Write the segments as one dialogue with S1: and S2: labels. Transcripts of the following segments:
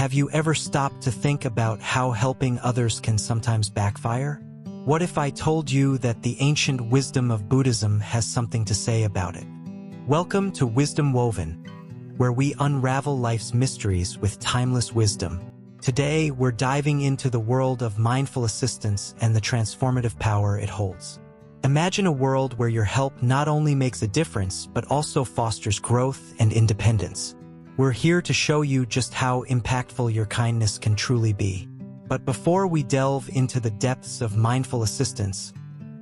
S1: have you ever stopped to think about how helping others can sometimes backfire? What if I told you that the ancient wisdom of Buddhism has something to say about it? Welcome to Wisdom Woven, where we unravel life's mysteries with timeless wisdom. Today, we're diving into the world of mindful assistance and the transformative power it holds. Imagine a world where your help not only makes a difference, but also fosters growth and independence. We're here to show you just how impactful your kindness can truly be. But before we delve into the depths of mindful assistance,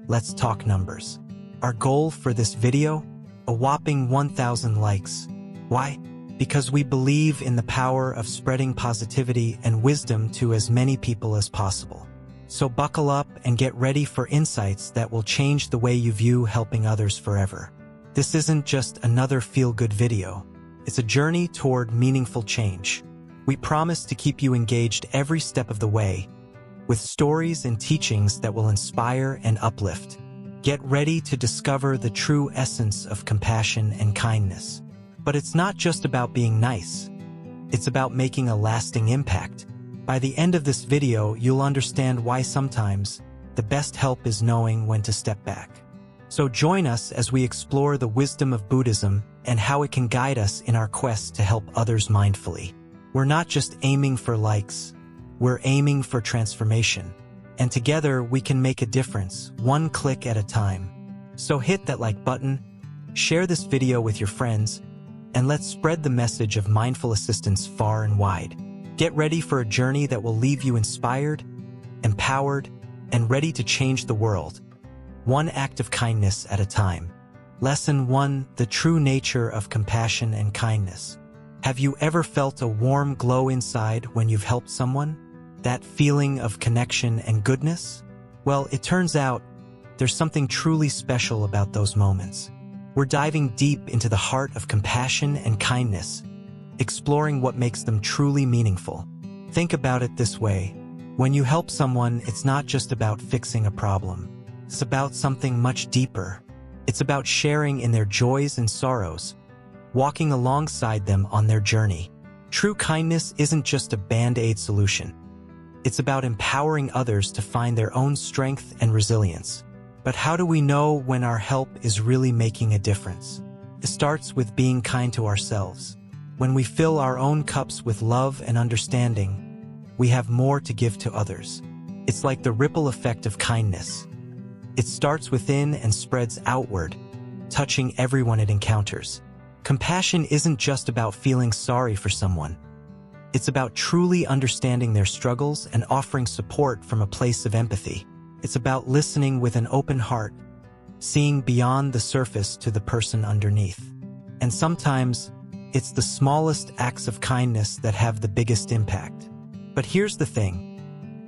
S1: let's talk numbers. Our goal for this video? A whopping 1,000 likes. Why? Because we believe in the power of spreading positivity and wisdom to as many people as possible. So buckle up and get ready for insights that will change the way you view helping others forever. This isn't just another feel-good video. It's a journey toward meaningful change. We promise to keep you engaged every step of the way, with stories and teachings that will inspire and uplift. Get ready to discover the true essence of compassion and kindness. But it's not just about being nice. It's about making a lasting impact. By the end of this video, you'll understand why sometimes the best help is knowing when to step back. So join us as we explore the wisdom of Buddhism and how it can guide us in our quest to help others mindfully. We're not just aiming for likes, we're aiming for transformation. And together we can make a difference, one click at a time. So hit that like button, share this video with your friends, and let's spread the message of mindful assistance far and wide. Get ready for a journey that will leave you inspired, empowered, and ready to change the world, one act of kindness at a time. Lesson 1: The true nature of compassion and kindness. Have you ever felt a warm glow inside when you've helped someone? That feeling of connection and goodness? Well, it turns out there's something truly special about those moments. We're diving deep into the heart of compassion and kindness, exploring what makes them truly meaningful. Think about it this way. When you help someone, it's not just about fixing a problem. It's about something much deeper. It's about sharing in their joys and sorrows, walking alongside them on their journey. True kindness isn't just a band-aid solution. It's about empowering others to find their own strength and resilience. But how do we know when our help is really making a difference? It starts with being kind to ourselves. When we fill our own cups with love and understanding, we have more to give to others. It's like the ripple effect of kindness. It starts within and spreads outward, touching everyone it encounters. Compassion isn't just about feeling sorry for someone. It's about truly understanding their struggles and offering support from a place of empathy. It's about listening with an open heart, seeing beyond the surface to the person underneath. And sometimes, it's the smallest acts of kindness that have the biggest impact. But here's the thing.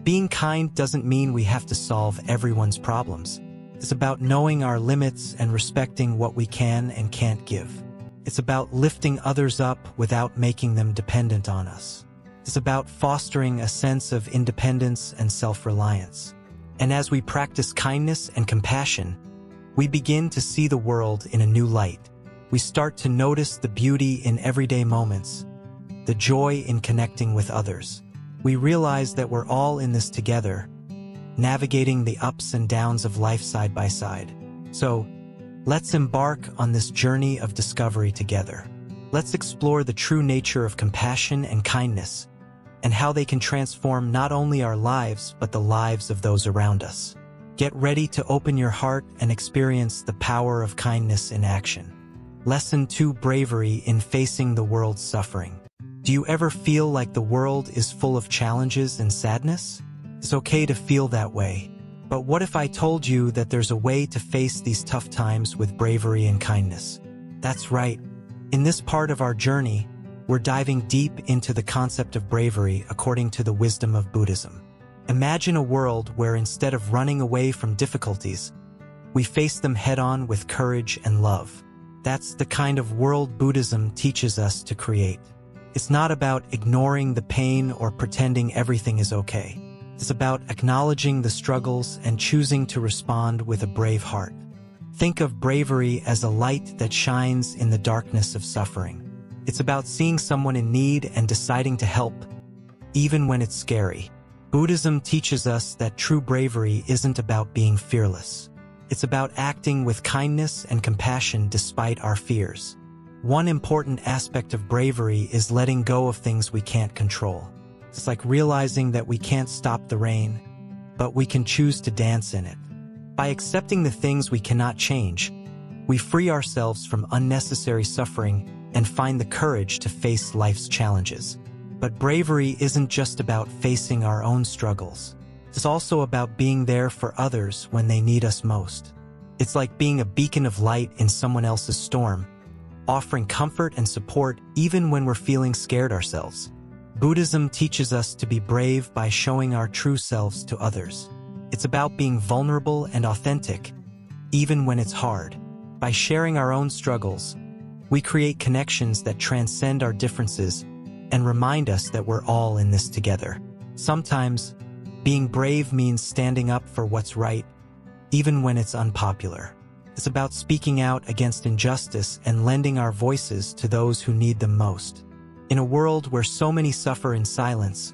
S1: Being kind doesn't mean we have to solve everyone's problems. It's about knowing our limits and respecting what we can and can't give. It's about lifting others up without making them dependent on us. It's about fostering a sense of independence and self-reliance. And as we practice kindness and compassion, we begin to see the world in a new light. We start to notice the beauty in everyday moments, the joy in connecting with others. We realize that we're all in this together, navigating the ups and downs of life side by side. So, let's embark on this journey of discovery together. Let's explore the true nature of compassion and kindness, and how they can transform not only our lives, but the lives of those around us. Get ready to open your heart and experience the power of kindness in action. Lesson 2: Bravery in facing the world's suffering. Do you ever feel like the world is full of challenges and sadness? It's okay to feel that way. But what if I told you that there's a way to face these tough times with bravery and kindness? That's right. In this part of our journey, we're diving deep into the concept of bravery according to the wisdom of Buddhism. Imagine a world where instead of running away from difficulties, we face them head-on with courage and love. That's the kind of world Buddhism teaches us to create. It's not about ignoring the pain or pretending everything is okay. It's about acknowledging the struggles and choosing to respond with a brave heart. Think of bravery as a light that shines in the darkness of suffering. It's about seeing someone in need and deciding to help, even when it's scary. Buddhism teaches us that true bravery isn't about being fearless. It's about acting with kindness and compassion despite our fears. One important aspect of bravery is letting go of things we can't control. It's like realizing that we can't stop the rain, but we can choose to dance in it. By accepting the things we cannot change, we free ourselves from unnecessary suffering and find the courage to face life's challenges. But bravery isn't just about facing our own struggles. It's also about being there for others when they need us most. It's like being a beacon of light in someone else's storm, offering comfort and support even when we're feeling scared ourselves. Buddhism teaches us to be brave by showing our true selves to others. It's about being vulnerable and authentic, even when it's hard. By sharing our own struggles, we create connections that transcend our differences and remind us that we're all in this together. Sometimes, being brave means standing up for what's right, even when it's unpopular. It's about speaking out against injustice and lending our voices to those who need them most. In a world where so many suffer in silence,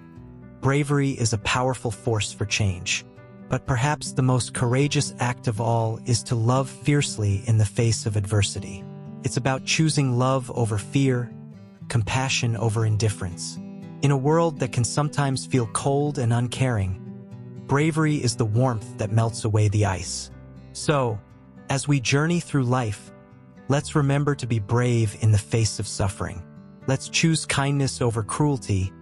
S1: bravery is a powerful force for change. But perhaps the most courageous act of all is to love fiercely in the face of adversity. It's about choosing love over fear, compassion over indifference. In a world that can sometimes feel cold and uncaring, bravery is the warmth that melts away the ice. So, as we journey through life, let's remember to be brave in the face of suffering. Let's choose kindness over cruelty,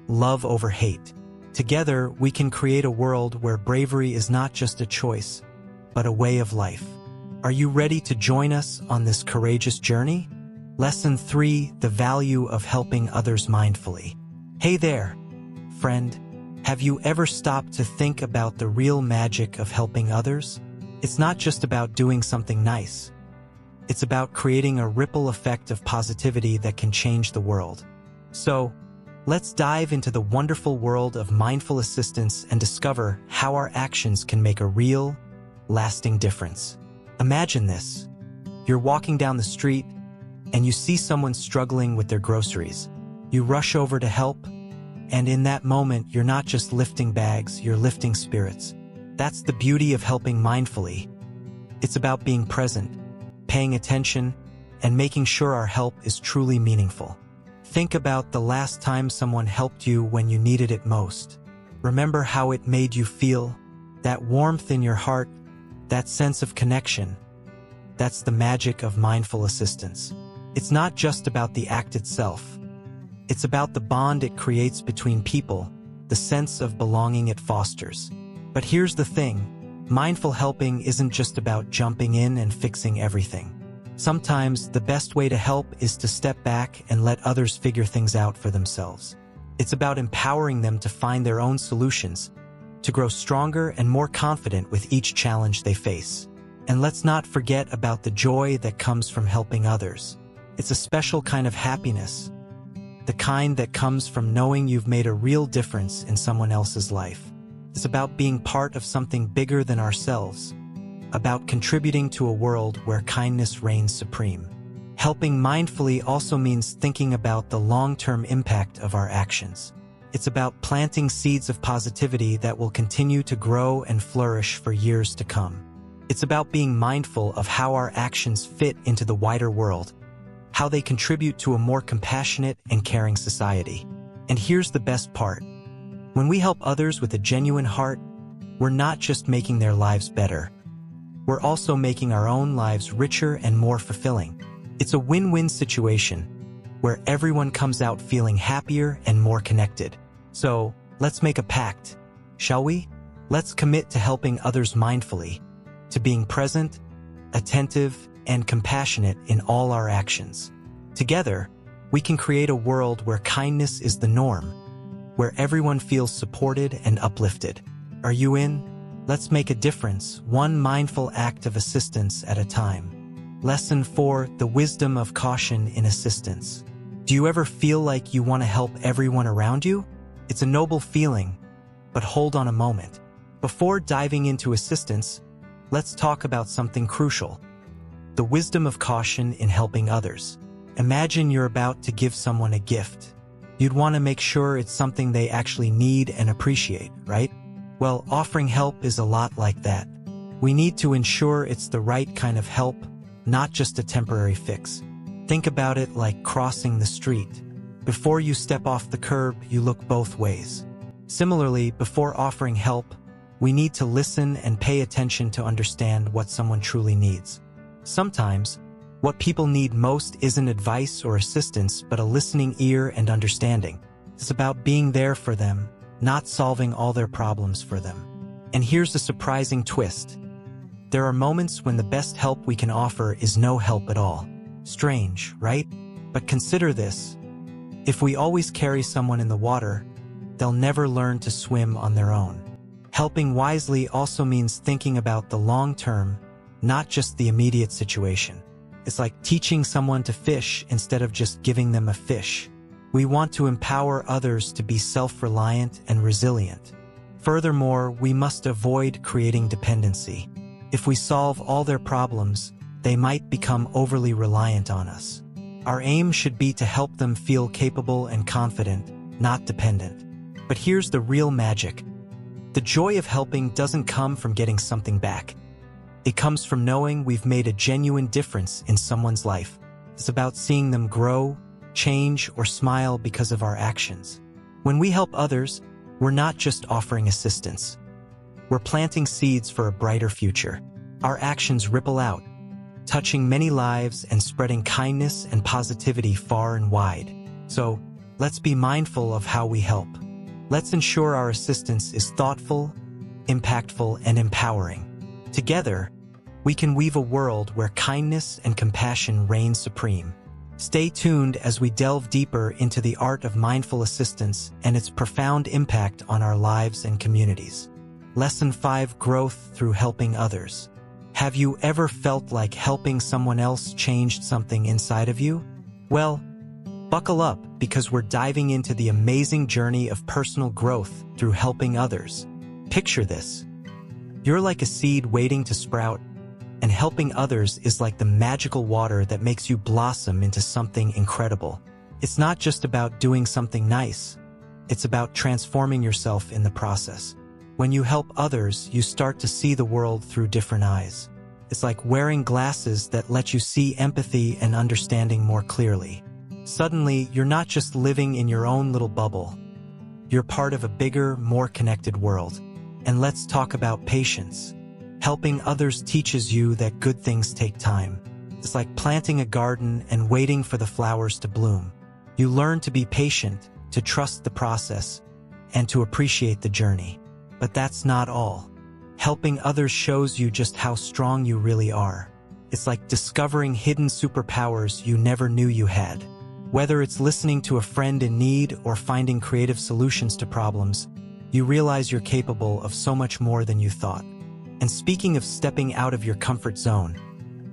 S1: love over hate. Together, we can create a world where bravery is not just a choice, but a way of life. Are you ready to join us on this courageous journey? Lesson 3: The value of helping others mindfully. Hey there, friend. Have you ever stopped to think about the real magic of helping others? It's not just about doing something nice. It's about creating a ripple effect of positivity that can change the world. So, let's dive into the wonderful world of mindful assistance and discover how our actions can make a real, lasting difference. Imagine this. You're walking down the street, and you see someone struggling with their groceries. You rush over to help, and in that moment, you're not just lifting bags, you're lifting spirits. That's the beauty of helping mindfully. It's about being present, paying attention, and making sure our help is truly meaningful. Think about the last time someone helped you when you needed it most. Remember how it made you feel, that warmth in your heart, that sense of connection. That's the magic of mindful assistance. It's not just about the act itself. It's about the bond it creates between people, the sense of belonging it fosters. But here's the thing, mindful helping isn't just about jumping in and fixing everything. Sometimes the best way to help is to step back and let others figure things out for themselves. It's about empowering them to find their own solutions, to grow stronger and more confident with each challenge they face. And let's not forget about the joy that comes from helping others. It's a special kind of happiness, the kind that comes from knowing you've made a real difference in someone else's life. It's about being part of something bigger than ourselves, about contributing to a world where kindness reigns supreme. Helping mindfully also means thinking about the long-term impact of our actions. It's about planting seeds of positivity that will continue to grow and flourish for years to come. It's about being mindful of how our actions fit into the wider world, how they contribute to a more compassionate and caring society. And here's the best part. When we help others with a genuine heart, we're not just making their lives better. We're also making our own lives richer and more fulfilling. It's a win-win situation where everyone comes out feeling happier and more connected. So, let's make a pact, shall we? Let's commit to helping others mindfully, to being present, attentive, and compassionate in all our actions. Together, we can create a world where kindness is the norm, where everyone feels supported and uplifted. Are you in? Let's make a difference, one mindful act of assistance at a time. Lesson 4: The wisdom of caution in assistance. Do you ever feel like you want to help everyone around you? It's a noble feeling, but hold on a moment. Before diving into assistance, let's talk about something crucial: the wisdom of caution in helping others. Imagine you're about to give someone a gift. You'd want to make sure it's something they actually need and appreciate, right? Well, offering help is a lot like that. We need to ensure it's the right kind of help, not just a temporary fix. Think about it like crossing the street. Before you step off the curb, you look both ways. Similarly, before offering help, we need to listen and pay attention to understand what someone truly needs. Sometimes, what people need most isn't advice or assistance, but a listening ear and understanding. It's about being there for them, not solving all their problems for them. And here's a surprising twist. There are moments when the best help we can offer is no help at all. Strange, right? But consider this. If we always carry someone in the water, they'll never learn to swim on their own. Helping wisely also means thinking about the long term, not just the immediate situation. It's like teaching someone to fish instead of just giving them a fish. We want to empower others to be self-reliant and resilient. Furthermore, we must avoid creating dependency. If we solve all their problems, they might become overly reliant on us. Our aim should be to help them feel capable and confident, not dependent. But here's the real magic. The joy of helping doesn't come from getting something back. It comes from knowing we've made a genuine difference in someone's life. It's about seeing them grow, change, or smile because of our actions. When we help others, we're not just offering assistance. We're planting seeds for a brighter future. Our actions ripple out, touching many lives and spreading kindness and positivity far and wide. So, let's be mindful of how we help. Let's ensure our assistance is thoughtful, impactful, and empowering. Together, we can weave a world where kindness and compassion reign supreme. Stay tuned as we delve deeper into the art of mindful assistance and its profound impact on our lives and communities. Lesson 5: Growth through helping others. Have you ever felt like helping someone else changed something inside of you? Well, buckle up because we're diving into the amazing journey of personal growth through helping others. Picture this. You're like a seed waiting to sprout, and helping others is like the magical water that makes you blossom into something incredible. It's not just about doing something nice. It's about transforming yourself in the process. When you help others, you start to see the world through different eyes. It's like wearing glasses that let you see empathy and understanding more clearly. Suddenly, you're not just living in your own little bubble. You're part of a bigger, more connected world. And let's talk about patience. Helping others teaches you that good things take time. It's like planting a garden and waiting for the flowers to bloom. You learn to be patient, to trust the process, and to appreciate the journey. But that's not all. Helping others shows you just how strong you really are. It's like discovering hidden superpowers you never knew you had. Whether it's listening to a friend in need or finding creative solutions to problems, you realize you're capable of so much more than you thought. And speaking of stepping out of your comfort zone,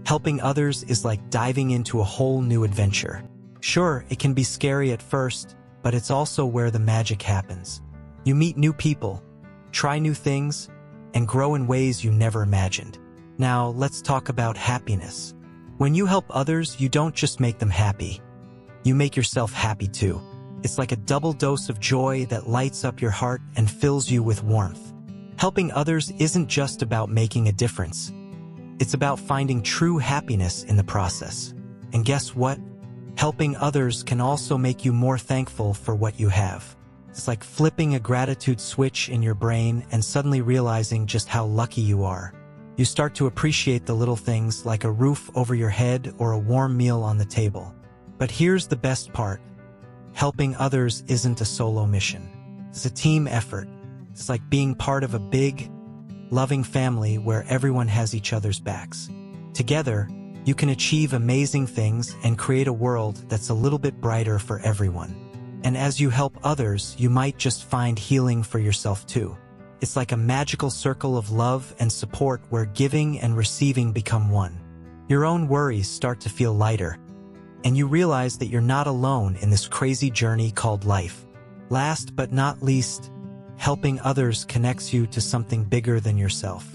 S1: helping others is like diving into a whole new adventure. Sure, it can be scary at first, but it's also where the magic happens. You meet new people, try new things, and grow in ways you never imagined. Now, let's talk about happiness. When you help others, you don't just make them happy. You make yourself happy too. It's like a double dose of joy that lights up your heart and fills you with warmth. Helping others isn't just about making a difference. It's about finding true happiness in the process. And guess what? Helping others can also make you more thankful for what you have. It's like flipping a gratitude switch in your brain and suddenly realizing just how lucky you are. You start to appreciate the little things like a roof over your head or a warm meal on the table. But here's the best part. Helping others isn't a solo mission. It's a team effort. It's like being part of a big, loving family where everyone has each other's backs. Together, you can achieve amazing things and create a world that's a little bit brighter for everyone. And as you help others, you might just find healing for yourself too. It's like a magical circle of love and support where giving and receiving become one. Your own worries start to feel lighter, and you realize that you're not alone in this crazy journey called life. Last but not least, helping others connects you to something bigger than yourself.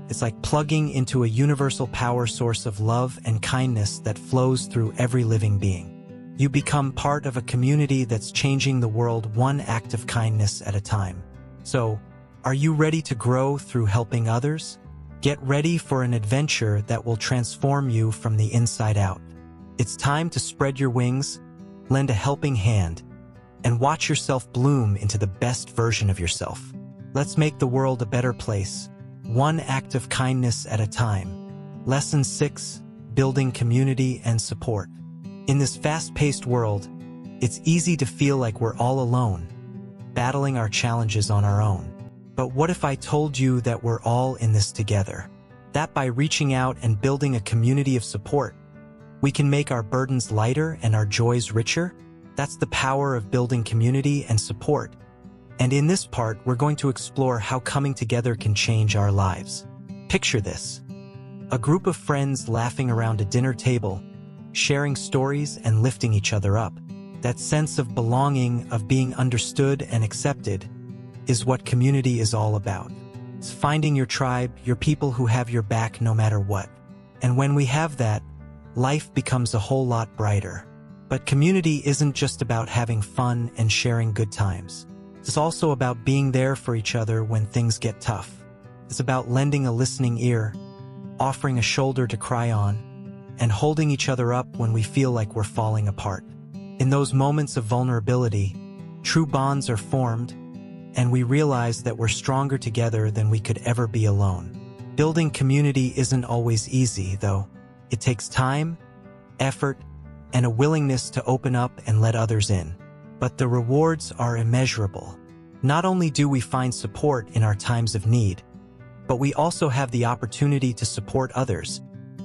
S1: It's like plugging into a universal power source of love and kindness that flows through every living being. You become part of a community that's changing the world one act of kindness at a time. So, are you ready to grow through helping others? Get ready for an adventure that will transform you from the inside out. It's time to spread your wings, lend a helping hand, and watch yourself bloom into the best version of yourself. Let's make the world a better place, one act of kindness at a time. Lesson 6: Building community and support. In this fast-paced world, it's easy to feel like we're all alone, battling our challenges on our own. But what if I told you that we're all in this together? That by reaching out and building a community of support, we can make our burdens lighter and our joys richer? That's the power of building community and support. And in this part, we're going to explore how coming together can change our lives. Picture this: a group of friends laughing around a dinner table, sharing stories and lifting each other up. That sense of belonging, of being understood and accepted, is what community is all about. It's finding your tribe, your people who have your back no matter what. And when we have that, life becomes a whole lot brighter. But community isn't just about having fun and sharing good times. It's also about being there for each other when things get tough. It's about lending a listening ear, offering a shoulder to cry on, and holding each other up when we feel like we're falling apart. In those moments of vulnerability, true bonds are formed, and we realize that we're stronger together than we could ever be alone. Building community isn't always easy, though. It takes time, effort, and a willingness to open up and let others in. But the rewards are immeasurable. Not only do we find support in our times of need, but we also have the opportunity to support others,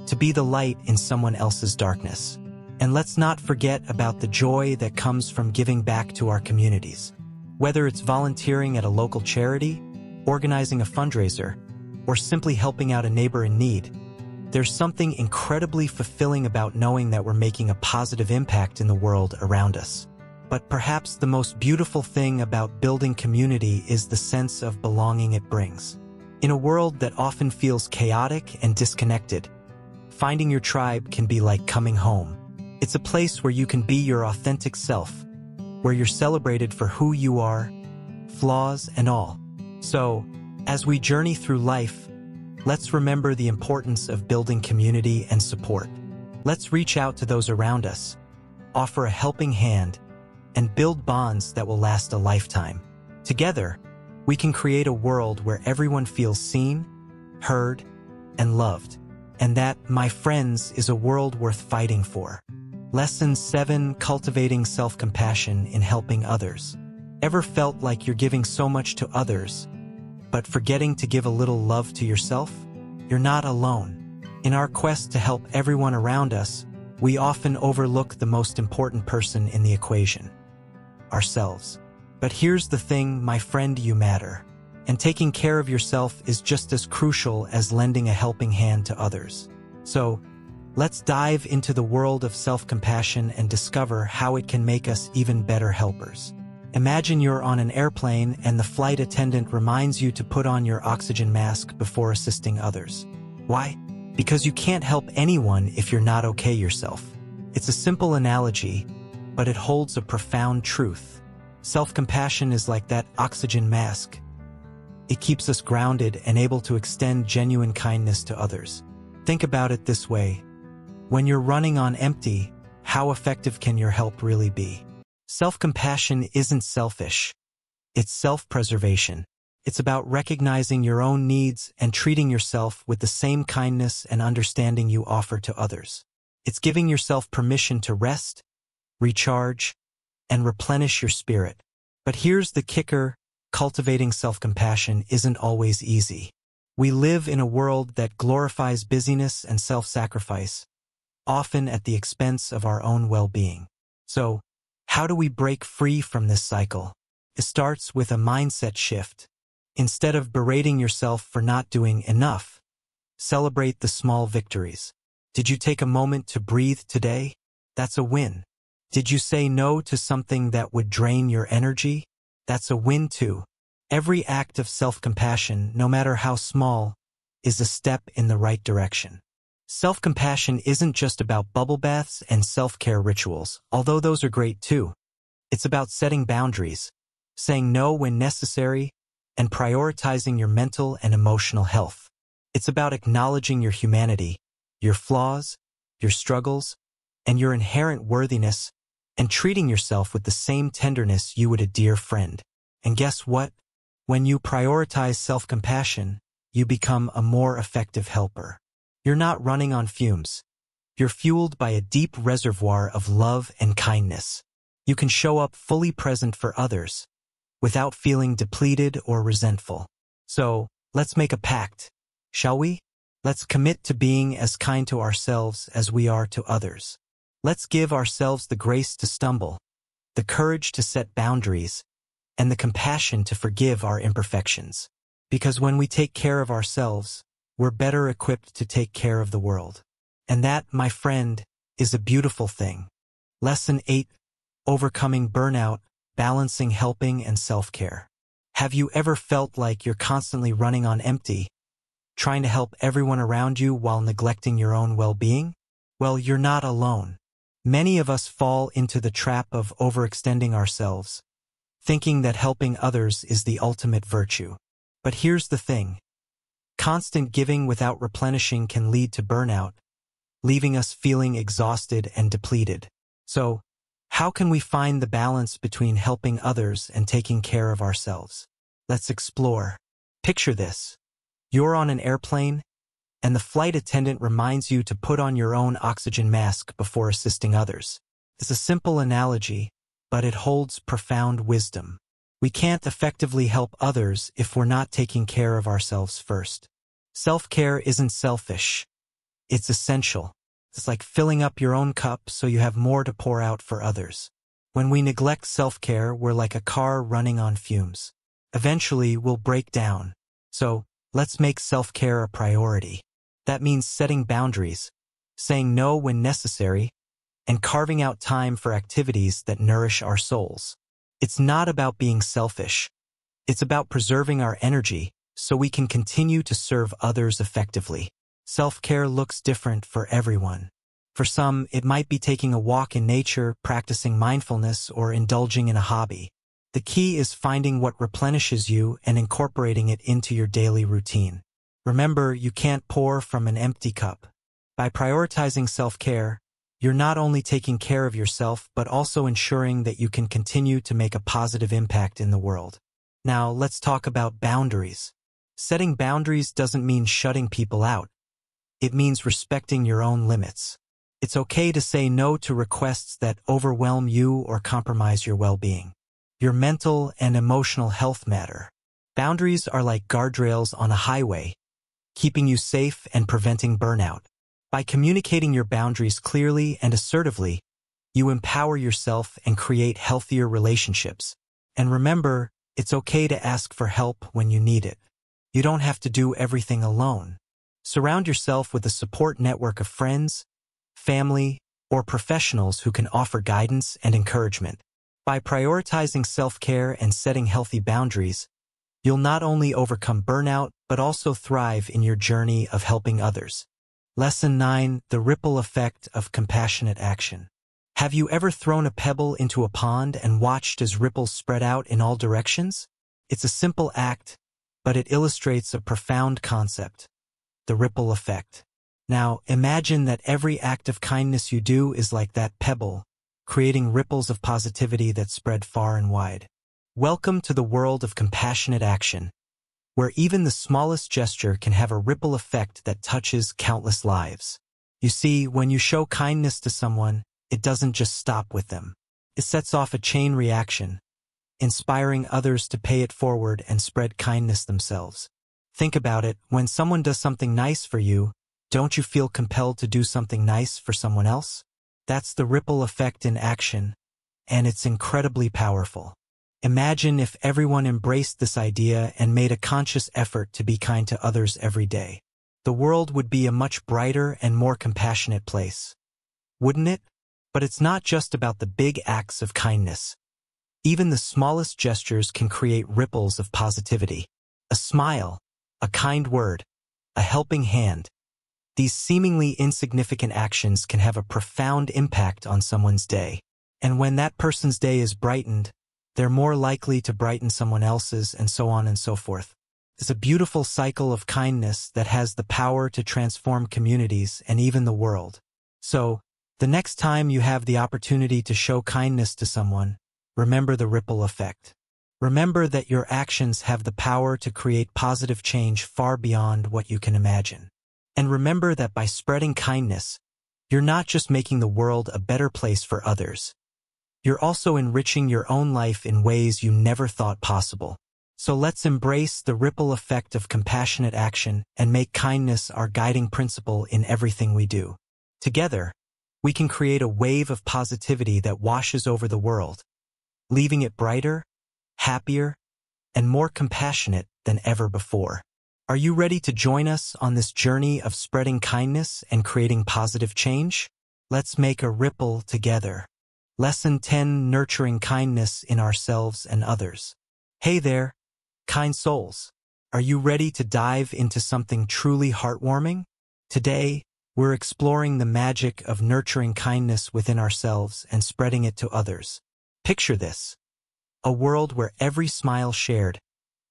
S1: to be the light in someone else's darkness. And let's not forget about the joy that comes from giving back to our communities. Whether it's volunteering at a local charity, organizing a fundraiser, or simply helping out a neighbor in need, there's something incredibly fulfilling about knowing that we're making a positive impact in the world around us. But perhaps the most beautiful thing about building community is the sense of belonging it brings. In a world that often feels chaotic and disconnected, finding your tribe can be like coming home. It's a place where you can be your authentic self, where you're celebrated for who you are, flaws and all. So, as we journey through life, let's remember the importance of building community and support. Let's reach out to those around us, offer a helping hand, and build bonds that will last a lifetime. Together, we can create a world where everyone feels seen, heard, and loved. And that, my friends, is a world worth fighting for. Lesson 7: Cultivating self-compassion in helping others. Ever felt like you're giving so much to others, but forgetting to give a little love to yourself? You're not alone. In our quest to help everyone around us, we often overlook the most important person in the equation: ourselves. But here's the thing, my friend, you matter. And taking care of yourself is just as crucial as lending a helping hand to others. So, let's dive into the world of self-compassion and discover how it can make us even better helpers. Imagine you're on an airplane and the flight attendant reminds you to put on your oxygen mask before assisting others. Why? Because you can't help anyone if you're not okay yourself. It's a simple analogy, but it holds a profound truth. Self-compassion is like that oxygen mask. It keeps us grounded and able to extend genuine kindness to others. Think about it this way. When you're running on empty, how effective can your help really be? Self-compassion isn't selfish. It's self-preservation. It's about recognizing your own needs and treating yourself with the same kindness and understanding you offer to others. It's giving yourself permission to rest, recharge, and replenish your spirit. But here's the kicker: cultivating self-compassion isn't always easy. We live in a world that glorifies busyness and self-sacrifice, often at the expense of our own well-being. So, how do we break free from this cycle? It starts with a mindset shift. Instead of berating yourself for not doing enough, celebrate the small victories. Did you take a moment to breathe today? That's a win. Did you say no to something that would drain your energy? That's a win too. Every act of self-compassion, no matter how small, is a step in the right direction. Self-compassion isn't just about bubble baths and self-care rituals, although those are great too. It's about setting boundaries, saying no when necessary, and prioritizing your mental and emotional health. It's about acknowledging your humanity, your flaws, your struggles, and your inherent worthiness, and treating yourself with the same tenderness you would a dear friend. And guess what? When you prioritize self-compassion, you become a more effective helper. You're not running on fumes. You're fueled by a deep reservoir of love and kindness. You can show up fully present for others, without feeling depleted or resentful. So, let's make a pact, shall we? Let's commit to being as kind to ourselves as we are to others. Let's give ourselves the grace to stumble, the courage to set boundaries, and the compassion to forgive our imperfections. Because when we take care of ourselves, we're better equipped to take care of the world. And that, my friend, is a beautiful thing. Lesson 8. Overcoming burnout, balancing helping and self-care. Have you ever felt like you're constantly running on empty, trying to help everyone around you while neglecting your own well-being? Well, you're not alone. Many of us fall into the trap of overextending ourselves, thinking that helping others is the ultimate virtue. But here's the thing. Constant giving without replenishing can lead to burnout, leaving us feeling exhausted and depleted. So, how can we find the balance between helping others and taking care of ourselves? Let's explore. Picture this. You're on an airplane, and the flight attendant reminds you to put on your own oxygen mask before assisting others. It's a simple analogy, but it holds profound wisdom. We can't effectively help others if we're not taking care of ourselves first. Self-care isn't selfish. It's essential. It's like filling up your own cup so you have more to pour out for others. When we neglect self-care, we're like a car running on fumes. Eventually, we'll break down. So, let's make self-care a priority. That means setting boundaries, saying no when necessary, and carving out time for activities that nourish our souls. It's not about being selfish. It's about preserving our energy so we can continue to serve others effectively. Self-care looks different for everyone. For some, it might be taking a walk in nature, practicing mindfulness, or indulging in a hobby. The key is finding what replenishes you and incorporating it into your daily routine. Remember, you can't pour from an empty cup. By prioritizing self-care, you're not only taking care of yourself, but also ensuring that you can continue to make a positive impact in the world. Now, let's talk about boundaries. Setting boundaries doesn't mean shutting people out. It means respecting your own limits. It's okay to say no to requests that overwhelm you or compromise your well-being. Your mental and emotional health matter. Boundaries are like guardrails on a highway, keeping you safe and preventing burnout. By communicating your boundaries clearly and assertively, you empower yourself and create healthier relationships. And remember, it's okay to ask for help when you need it. You don't have to do everything alone. Surround yourself with a support network of friends, family, or professionals who can offer guidance and encouragement. By prioritizing self-care and setting healthy boundaries, you'll not only overcome burnout, but also thrive in your journey of helping others. Lesson 9. The ripple effect of compassionate action. Have you ever thrown a pebble into a pond and watched as ripples spread out in all directions? It's a simple act, but it illustrates a profound concept. The ripple effect. Now, imagine that every act of kindness you do is like that pebble, creating ripples of positivity that spread far and wide. Welcome to the world of compassionate action, where even the smallest gesture can have a ripple effect that touches countless lives. You see, when you show kindness to someone, it doesn't just stop with them. It sets off a chain reaction, inspiring others to pay it forward and spread kindness themselves. Think about it, when someone does something nice for you, don't you feel compelled to do something nice for someone else? That's the ripple effect in action, and it's incredibly powerful. Imagine if everyone embraced this idea and made a conscious effort to be kind to others every day. The world would be a much brighter and more compassionate place, wouldn't it? But it's not just about the big acts of kindness. Even the smallest gestures can create ripples of positivity. A smile, a kind word, a helping hand. These seemingly insignificant actions can have a profound impact on someone's day. And when that person's day is brightened, they're more likely to brighten someone else's, and so on and so forth. It's a beautiful cycle of kindness that has the power to transform communities and even the world. So, the next time you have the opportunity to show kindness to someone, remember the ripple effect. Remember that your actions have the power to create positive change far beyond what you can imagine. And remember that by spreading kindness, you're not just making the world a better place for others. You're also enriching your own life in ways you never thought possible. So let's embrace the ripple effect of compassionate action and make kindness our guiding principle in everything we do. Together, we can create a wave of positivity that washes over the world, leaving it brighter, happier, and more compassionate than ever before. Are you ready to join us on this journey of spreading kindness and creating positive change? Let's make a ripple together. Lesson 10: Nurturing kindness in ourselves and others. Hey there, kind souls. Are you ready to dive into something truly heartwarming? Today, we're exploring the magic of nurturing kindness within ourselves and spreading it to others. Picture this: a world where every smile shared,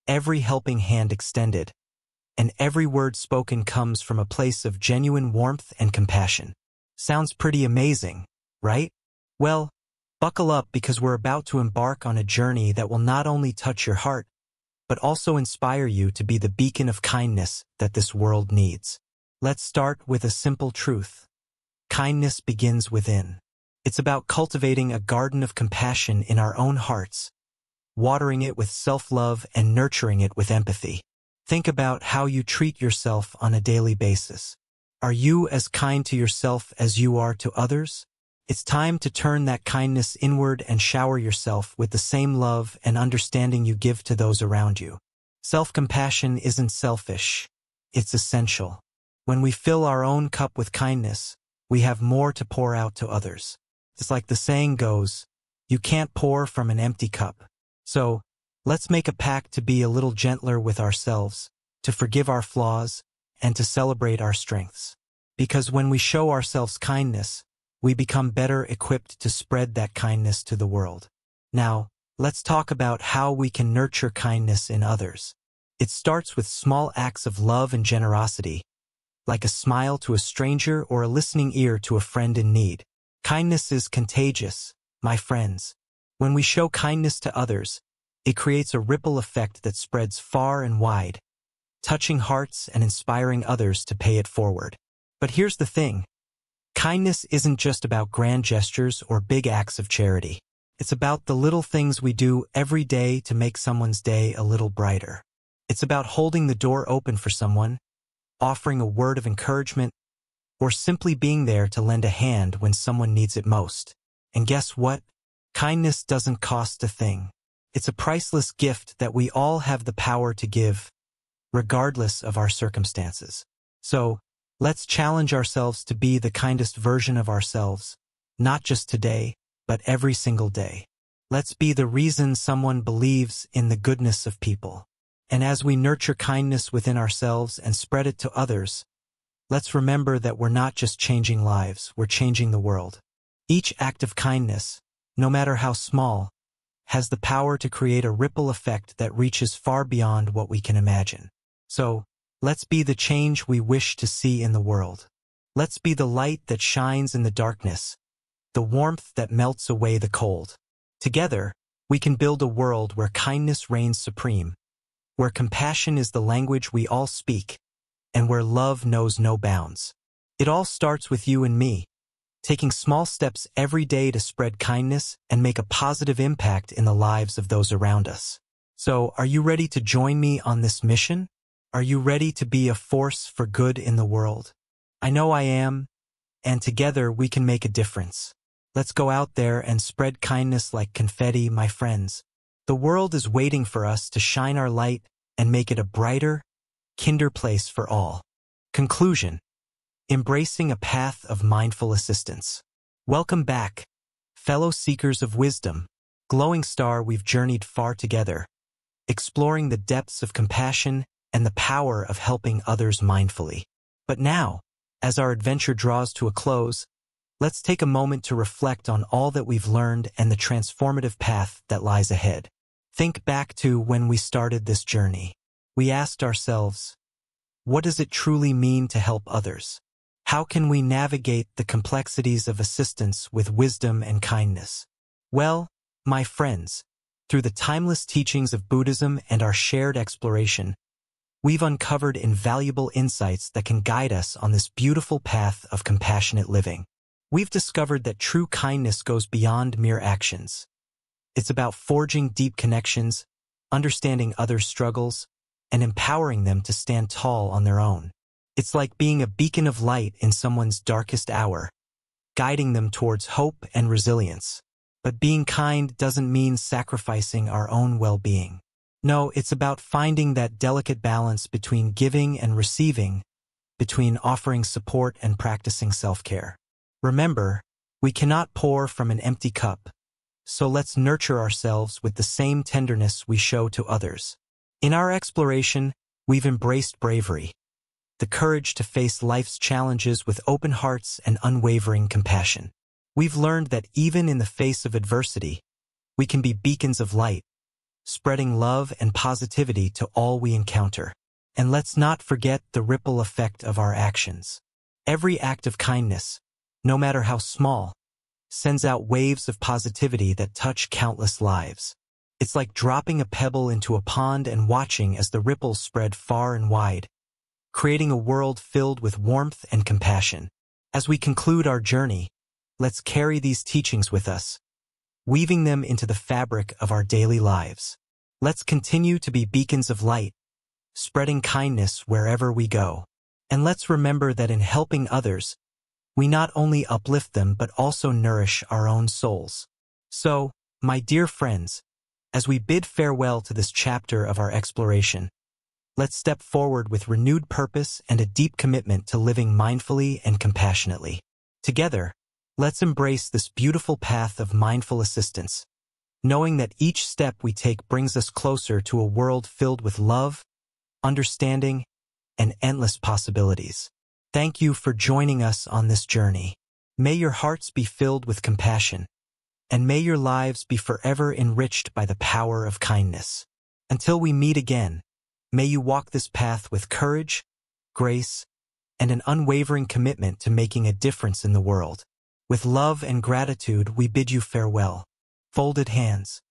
S1: every helping hand extended, and every word spoken comes from a place of genuine warmth and compassion. Sounds pretty amazing, right? Well, buckle up, because we're about to embark on a journey that will not only touch your heart, but also inspire you to be the beacon of kindness that this world needs. Let's start with a simple truth. Kindness begins within. It's about cultivating a garden of compassion in our own hearts, watering it with self-love and nurturing it with empathy. Think about how you treat yourself on a daily basis. Are you as kind to yourself as you are to others? It's time to turn that kindness inward and shower yourself with the same love and understanding you give to those around you. Self-compassion isn't selfish. It's essential. When we fill our own cup with kindness, we have more to pour out to others. It's like the saying goes, you can't pour from an empty cup. So, let's make a pact to be a little gentler with ourselves, to forgive our flaws, and to celebrate our strengths. Because when we show ourselves kindness, we become better equipped to spread that kindness to the world. Now, let's talk about how we can nurture kindness in others. It starts with small acts of love and generosity, like a smile to a stranger or a listening ear to a friend in need. Kindness is contagious, my friends. When we show kindness to others, it creates a ripple effect that spreads far and wide, touching hearts and inspiring others to pay it forward. But here's the thing. Kindness isn't just about grand gestures or big acts of charity. It's about the little things we do every day to make someone's day a little brighter. It's about holding the door open for someone, offering a word of encouragement, or simply being there to lend a hand when someone needs it most. And guess what? Kindness doesn't cost a thing. It's a priceless gift that we all have the power to give, regardless of our circumstances. So, let's challenge ourselves to be the kindest version of ourselves, not just today, but every single day. Let's be the reason someone believes in the goodness of people. And as we nurture kindness within ourselves and spread it to others, let's remember that we're not just changing lives, we're changing the world. Each act of kindness, no matter how small, has the power to create a ripple effect that reaches far beyond what we can imagine. So, let's be the change we wish to see in the world. Let's be the light that shines in the darkness, the warmth that melts away the cold. Together, we can build a world where kindness reigns supreme, where compassion is the language we all speak, and where love knows no bounds. It all starts with you and me, taking small steps every day to spread kindness and make a positive impact in the lives of those around us. So, are you ready to join me on this mission? Are you ready to be a force for good in the world? I know I am, and together we can make a difference. Let's go out there and spread kindness like confetti, my friends. The world is waiting for us to shine our light and make it a brighter, kinder place for all. Conclusion: embracing a path of mindful assistance. Welcome back, fellow seekers of wisdom. Glowing star, we've journeyed far together, exploring the depths of compassion and the power of helping others mindfully. But now, As our adventure draws to a close, let's take a moment to reflect on all that we've learned and the transformative path that lies ahead. Think back to when we started this journey. We asked ourselves, what does it truly mean to help others? How can we navigate the complexities of assistance with wisdom and kindness? Well, my friends, through the timeless teachings of Buddhism and our shared exploration, we've uncovered invaluable insights that can guide us on this beautiful path of compassionate living. We've discovered that true kindness goes beyond mere actions. It's about forging deep connections, understanding others' struggles, and empowering them to stand tall on their own. It's like being a beacon of light in someone's darkest hour, guiding them towards hope and resilience. But being kind doesn't mean sacrificing our own well-being. No, it's about finding that delicate balance between giving and receiving, between offering support and practicing self-care. Remember, we cannot pour from an empty cup, so let's nurture ourselves with the same tenderness we show to others. In our exploration, we've embraced bravery, the courage to face life's challenges with open hearts and unwavering compassion. We've learned that even in the face of adversity, we can be beacons of light, spreading love and positivity to all we encounter. And let's not forget the ripple effect of our actions. Every act of kindness, no matter how small, sends out waves of positivity that touch countless lives. It's like dropping a pebble into a pond and watching as the ripples spread far and wide, creating a world filled with warmth and compassion. As we conclude our journey, let's carry these teachings with us, weaving them into the fabric of our daily lives. Let's continue to be beacons of light, spreading kindness wherever we go. And let's remember that in helping others, we not only uplift them but also nourish our own souls. So, my dear friends, as we bid farewell to this chapter of our exploration, let's step forward with renewed purpose and a deep commitment to living mindfully and compassionately. Together, let's embrace this beautiful path of mindful assistance, knowing that each step we take brings us closer to a world filled with love, understanding, and endless possibilities. Thank you for joining us on this journey. May your hearts be filled with compassion, and may your lives be forever enriched by the power of kindness. Until we meet again, may you walk this path with courage, grace, and an unwavering commitment to making a difference in the world. With love and gratitude, we bid you farewell. Folded hands.